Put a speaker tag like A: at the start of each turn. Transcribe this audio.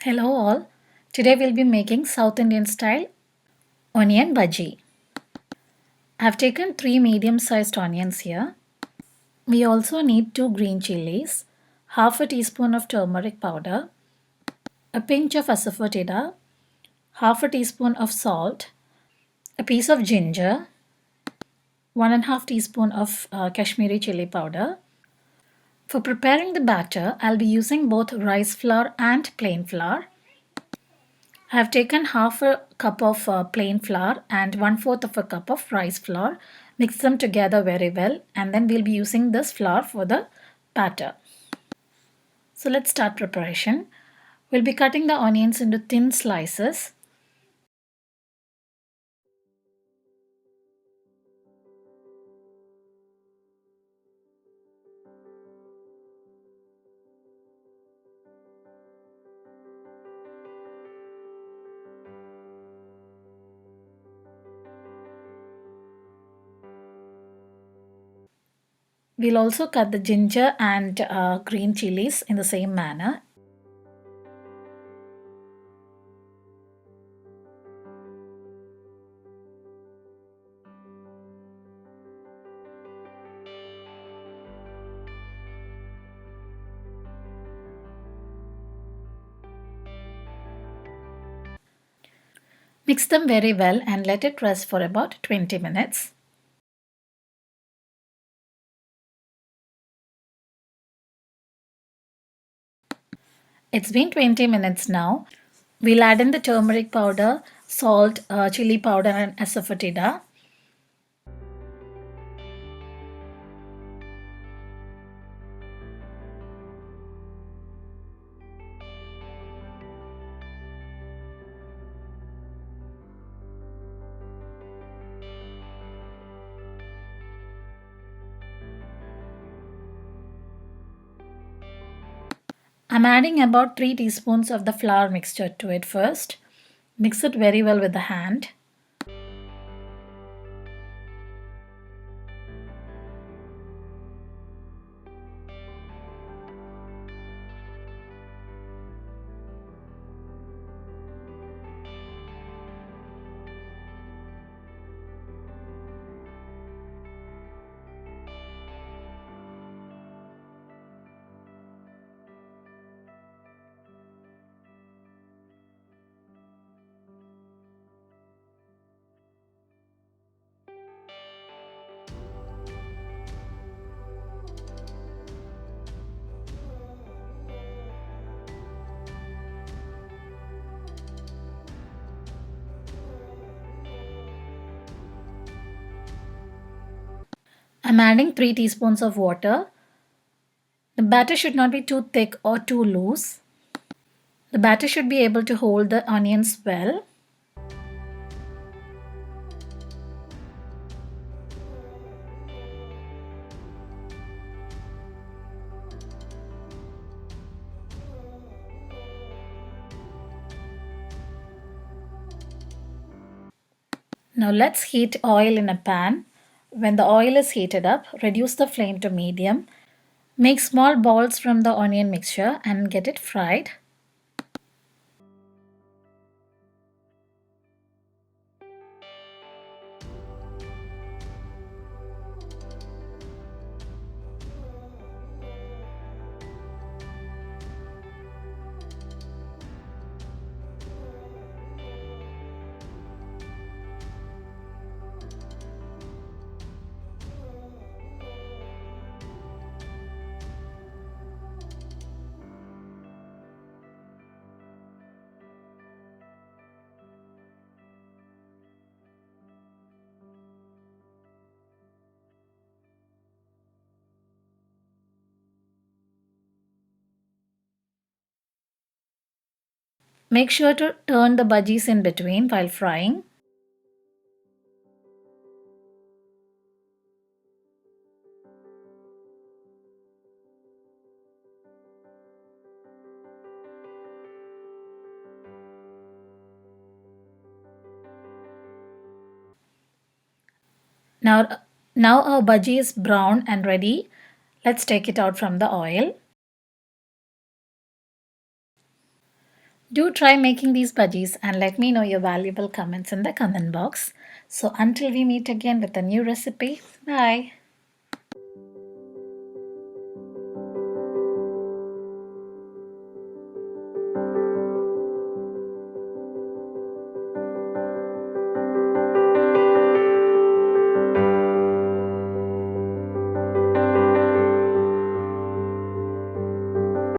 A: Hello all. Today we'll be making South Indian style onion bhaji. I've taken 3 medium-sized onions here. We also need 2 green chilies, half a teaspoon of turmeric powder, a pinch of asafoetida, half a teaspoon of salt, a piece of ginger, 1.5 teaspoon of Kashmiri chili powder. For preparing the batter, I'll be using both rice flour and plain flour. I have taken half a cup of plain flour and 1/4 of a cup of rice flour. Mix them together very well, and then we'll be using this flour for the batter. So let's start preparation. We'll be cutting the onions into thin slices. We'll also cut the ginger and green chilies in the same manner. Mix them very well and let it rest for about 20 minutes. It's been 20 minutes now. We'll add in the turmeric powder, salt, chili powder and asafoetida. I'm adding about 3 teaspoons of the flour mixture to it first. Mix it very well with the hand. I'm adding 3 teaspoons of water. The batter should not be too thick or too loose. The batter should be able to hold the onions well. Now let's heat oil in a pan. When the oil is heated up, reduce the flame to medium. Make small balls from the onion mixture and get it fried. Make sure to turn the bajis in between while frying. Now our bhaji is brown and ready. Let's take it out from the oil. Do try making these bhajis and let me know your valuable comments in the comment box. So until we meet again with a new recipe, bye.